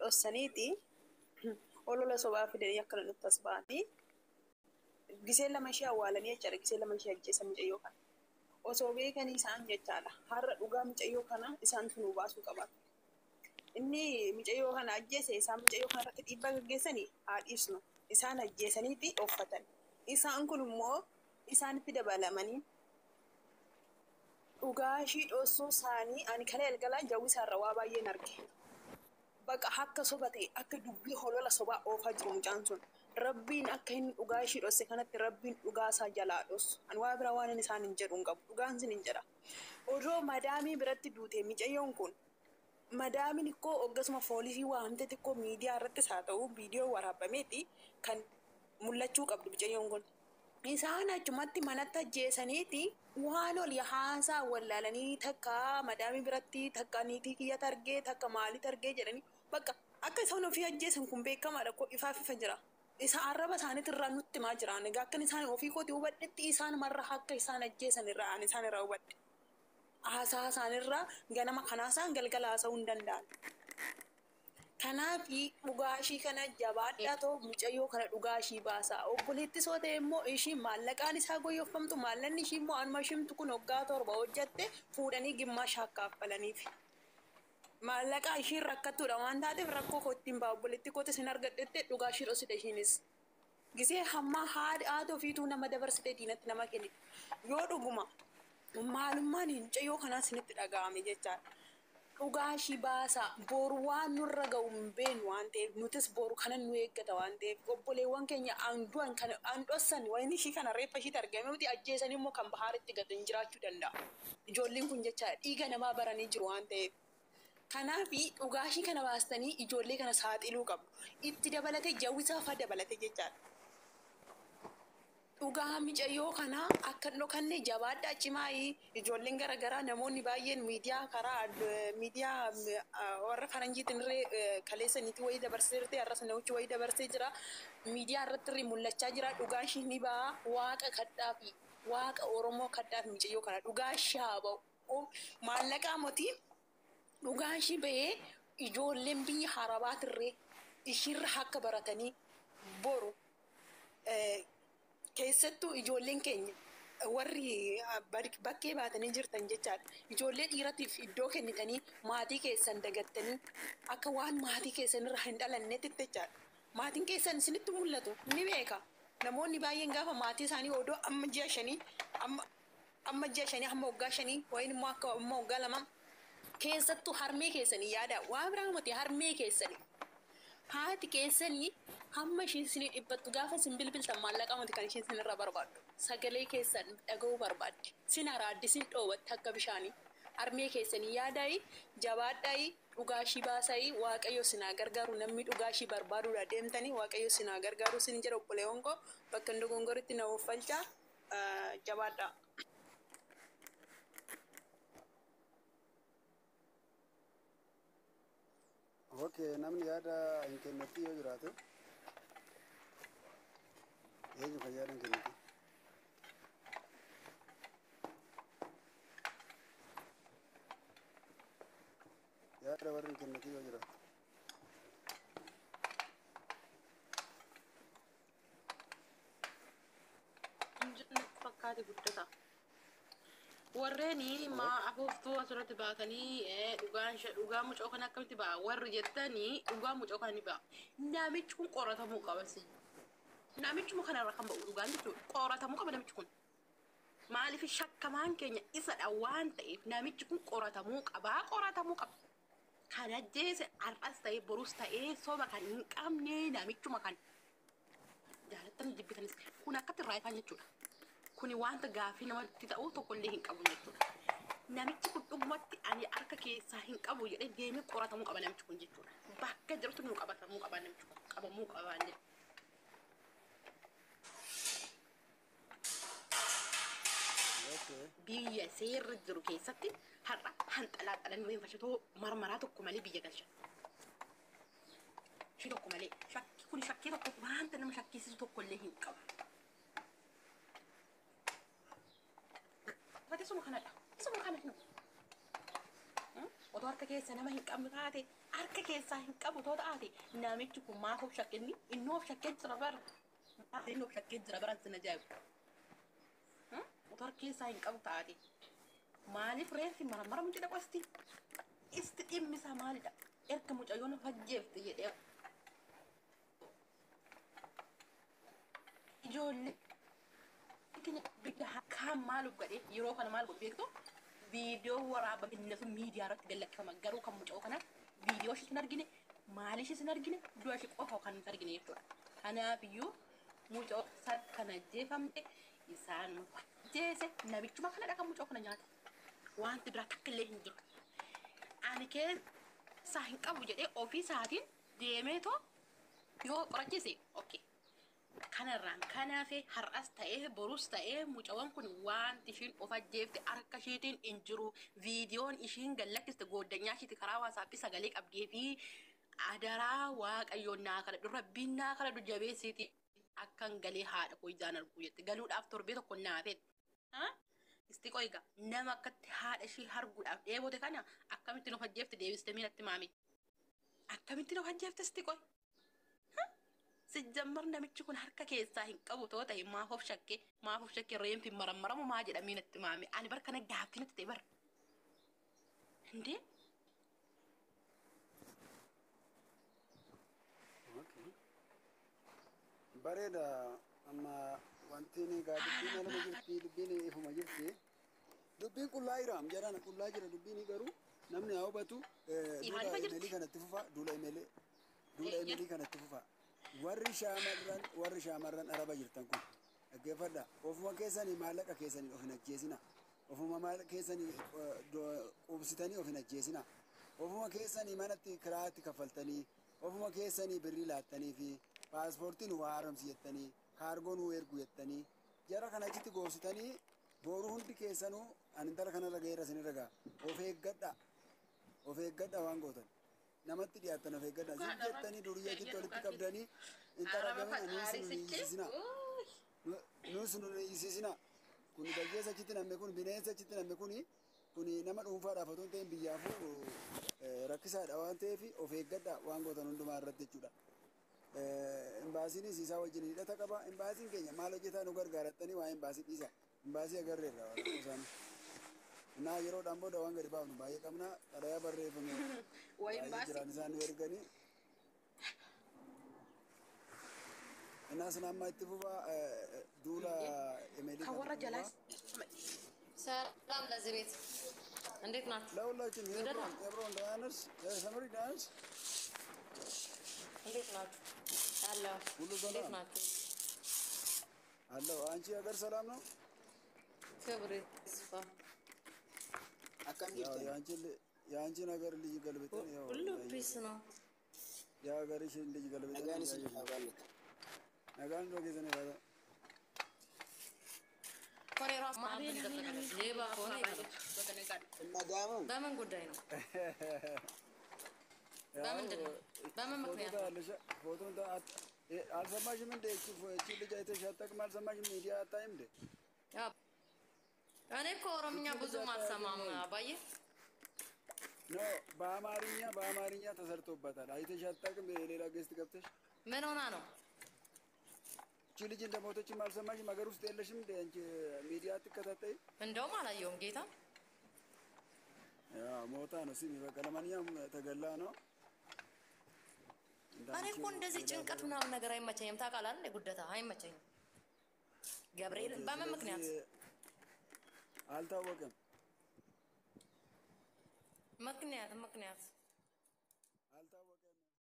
dhossaniiti olola sobaa fidanii akkana nutti as ba'anii gisee lama ishee awwaalanii jechaadha. Gisee lama ishee ajjeesan mucayyoo kana. Osoo beekanii isaan jechaadha. Har'a dhugaa mucayyoo kana isaan tunuu baasuu qabaatu. Inni mucayyoo kana ajjeese isaan mucayyoo kana irratti dhiibbaa gaggeessanii haa dhiisnu. Isaan ajjeesaniiti uffatan. Isaan kun immoo isaanitti dabalamanii dhugaa ishii dhossuu isaanii ani kana galgalaa jawwisaarra waa baay'een arge. Baqa akka soba ta'e akka dubbii holola sobaa oofaa jiru mucaan sun. Rabbiin akka inni dhugaa ishii dhosse kanatti rabbiin dhugaa isaa jalaa dhossu. Ani waa biraa waan inni isaan hin jedhu hin qabu. Dhugaan sin hin jedha. Odoo madaamii biratti duute mucayyoon kun madaamiin ikkoo oggasuma poolisii waamte xiqqoo miidiyaa irrattis haa ta'u viidiyoo waraabameeti kan mul'achuu qabdu mucayyoon kun. Isaan achumatti manatti ajjeesaniiti waan ol haasaa wallaalanii takka madaamii biratti takka niitii kiyya targee takka maalii targee jedhanii bakka akka isaan ofii ajjeesan kun beekamaadha koo ifaaf ifa jira. Isa arraba isaaniitti irraa nutti maa jiraan egaa akka isaan ofii kooti hubadhetti isaan marra akka isaan ajjeesan irraa ani isaan irraa hubadhe. Haasaa isaanirraa ganama kanaasaan galgala haasa'uu hin danda'an. Kanaafi dhugaashii kana jabaadhaa ta'u mucayyoo kana dhugaashii baasaa. Obboleetti soo ta'e immoo ishii maallaqaan isaa goyyooffamtu maallaqni ishii immoo anuma ishimtu kun waggaa 7 hojjatte fuudhanii gimmaashaa akkaafalaniif. Maallaqa ishiin rakkattuudha waan taateef rakkoo kootiin baa obboleetti kooti sin argadhette dhugaashii dhosite ishiinis. Gisee hamma haadha ofiituu nama dabarsite diinatti nama kennite. Yoo dhuguma maalummaan mucayyoo kanaa sinitti dhaga'ame jechaadha. Dhugaashii baasaa boru waan nurra ga'u hin beeknu waan ta'eef nutis boru kana nu eeggata waan ta'eef obboleewwan keenya aandu'an kan aandossan waan ishii kana reeffa ishiitti argame nuti ajjeesanii immoo kan bahaaritti gatan jiraachuu danda'a. Ijoolleen kun jechaadha dhiiga namaa baranii jiru waan ta'eef. Kanaafi dhugaashii kana baastanii ijoollee kana saaxiluu qabu. Itti dabalatee jawwisaa fa'aa dabalatee jechaadha. Dhugaa mucayyoo kana akka dhokanne jabaadhaa cimaayii ijoolleen garaagaraa namoonni baay'een miidiyaa karaa miidiyaa warra faranjiitiin irree kaleessaniitti wayii dabarsee jirti har'as namichi wayii dabarsee jira. Miidiyaa irratti irree mul'achaa jira. Dhugaa ishii ni ba'a waaqa kadhaa fi waaqa Oromoo kadhaa fi mucayyoo kana dhugaa ishii ba'u maallaqaa mootii dhugaa ishii ba'ee ijoolleen biyya harabaatirree ishiirra akka baratanii boru keessattuu ijoolleen keenya warri bakkee baatanii jirtan jechaadha. Ijoollee dhiiratiif iddoo kennitanii maatii keessan dagattanii akka waan maatii keessan irraa hin dhalannetti jechaadha. Maatiin keessan isinitti mul'atu ni beeka. Namoonni baay'een gaafa maatii isaanii odoo amma ji'a 5 amma ji'a 5 amma waggaa 5 wayin immoo akka amma waggaa 2 keessattuu harmee keessanii yaada waan biraa miti harmee keessanii. Haati keessanii hamma ishiin isinii dhibbattu gaafa isin bilbiltan maallaqa miti kan ishiin isinirraa barbaaddu. Sagalee keessan dhaga'uu barbaaddi. Sin araaddi sin dhoowwatti akka bishaanii. Harmee keessanii yaadaayi jabaadhaayi dhugaashii baasayi waaqayyo sinaa gargaaru namni dhugaashii barbaaduudha deemtanii waaqayyo sinaa gargaaru sin jedha obboleewwan koo bakka hin dogongoritti na uffalchaa jabaadhaa. Okay, namni yaada hin kennetti yoo jiraatu eenyu kan yaada hin kennetti? Yaada warri hin kennetti yoo jiraatu fakkaate guddata. Warreeni maa afuuftuu asirratti baatanii dhugaa mucoo kana akkamitti ba'a warri jettanii dhugaa mucoo kana ni ba'a. Namichi kun qoratamuu qaba si. Namichi kanarra kan ba'u dhugaan jechuudha. Qoratamuu qaba namichi kun. Maaliif shakkamaan keenya isadha waan ta'eef namichi kun qoratamuu qaba. Kan ajjeese har'as ta'ee borus ta'ee soba kan hin qabne namichuma kan jaalattan jibbitanis kun akkatti irraa ifaan jechuudha. Kuni wanta gaafii namatti ta'u tokko illee hin qabu jechuudha. Namichi kun dhugumatti ani harka keessaa hin qabu jedhee deemee qoratamuu qaba namichi kun jechuudha. Bakka jirtu nu qabatamuu qaba namichi kun qabamuu qaba jedhe. Biyya seerri jiru keessatti har'a hanxalaa qalanii reenfashatoo marmaraa tokko malee biyya galchan. Shi tokko malee shakkii kun shakkii tokko wanta nama shakkisiisu tokko illee hin qabu. Isuma kanadha. Isuma kana hin. Odoo harka keessa nama hin qabne taate harka keessaa hin qabu too taate namichi kun maaf of shakkenni inni of shakkee jira bara inni of shakkee jira bara sin ajaa'ibu otoo harka keessaa hin qabu taate maaliif reeffi maramara mucaa qosti isti dhimmisaa maalidha erga mucayyoon hojjeefte jedhee ijoollee biyya kaan maaluf godhee yeroo kana maal godhu beektu viidiyoo waraaba binna sun miidiyaa irratti galakkifama garuu kan muca'oo kana viidiyoo ishee hin argine maal ishee hin argine du'a ishee qofa kan hin argine jechuudha. Kanaafiyyuu muca'oo sad kana jeefamte isaan jeese namichuma kanadha kan muca'oo kana nyaata. Wanti biraa takka illee hin jiru. Ani keessaa hin qabu jedhee ofii isaatiin deemee too yoo qorachiise okay. Kanarraan kanaafee har'as ta'ee borus ta'ee mucawwan kun wanti ishiin of ajjeefte harka isheetiin hin jiru viidiyoon ishiin gallakkiste goddanyaa ishiiti karaa waasaappii sagalee qabdee fi adaraa waaqayyoon naa kadhadhu rabbiin naa kadhadhu jabeessiiti akkan galee haadha koo ijaan arguu jette galuudhaaf torbee tokko naafeet. Isti qoyga nama akkatti haadha ishee arguudhaaf dheebote kana akkamittiin of ajjeefte deebiste miinatti maame akkamittiin of ajjeefte isti qoy. Sejjammar namichi kun harka keessaa hin qabu too ta'e maaf of shakke reenfi maramaramu maa jedhamee natti maame ani bar kana gaaffi natti ta'e bar hindee bareeda amma wanti ni gaa dubbiin alama jirti dubbiin ifuma jirti dubbiin qullaa jiraam jedhan qullaa jira dubbiin garuu namni haa hubatu duula emelii kanatti fufa duula emelii kanatti fufa. Warri shaamarran araba jirtan kun dhaggeeffadha ofuma keessanii maallaqa keessanii of hin ajjeesina ofuma maallaqa keessanii qubsitanii of hin ajjeesina ofuma keessanii manatti kiraatti kaffaltanii ofuma keessanii birrii laattanii fi paaspoortiin waa haramsi jettanii kaargoon waa ergu jettanii jara kana achitti goositanii boru hundi keessanuu ani intala kanarra ga'eerra isinirra ga'a of eeggadha waan gootan. Namatti dhiyaatan of eeggadha. Isin jettanii durii achitti walitti qabdanii intala gamin nuus nu hiisisina. Kun gaggeessa achitti namne kun bineensa achitti namne kun nama dhuunfaadhaaf otoo hin ta'in biyyaafuu rakkisaadha waan ta'eef of eeggadha waan gootan hundumaa irratti jechuudha. Imbaasiinis isaa wajjin hidhata qaba. Imbaasiin keenya maal hojjetaa nu gargaarattanii waa imbaasii dhiisa. Imbaasii agarreerra waan isaanii. Nah yeroodhaan booda waan gadi baafnu baay'ee qabna xalayaa barreeffame baay'ee jiran isaan nu erganii innas nama itti fufa duula emelii kan warra jalaas ሰላም ለዚህ ቤት እንዴት ናችሁ? ለሁላችን የብሮን ዳንስ ሰመሪ ዳንስ እንዴት ናችሁ? አለሁ ሁሉ እንዴት ሰላም ናችሁ? አለው አንቺ ሀገር ሰላም ነው ክብር ይስፋ አካም ይርታ ያንቺ ነገር ልጅ ገልብጠን ያው ሁሉ ፒስ ነው የሀገርሽ ልጅ ገልብጠን ነጋን ነው ገዘነ ባዳ ኮኔ ራስ ማብን ተፈቀደ ሌባ ሆነ በምን ጉዳይ ነው በምን ምክንያት ፎቶ አልሰማሽም እንደ እቺ ልጅ አይተሽ አታውቅም አልሰማሽም ሚዲያ አታይም እንደ እኔ እኮ ኦሮምኛ ብዙም አልሰማም አባዬ ኖ በአማርኛ ተሰርቶበታል አይተሽ አታውቅም ሌላ ገስት ገብተሽ ምን ሆና ነው እቺ ልጅ እንደሞተችም አልሰማሽም ሀገር ውስጥ የለሽም እንደ አንቺ ሚዲያ አትከታተይ እንደውም አላየሁም ጌታ ያ ሞታ ነው ሲሚ በቃ ለማንኛውም ተገላ ነው እኔ እኮ እንደዚህ ጭንቀት ምናምን ነገር አይመቸኝም ታውቃለህ አይደል ጉደታ አይመቸኝም ገብርኤል በምን ምክንያት አልታወቀም ምክንያት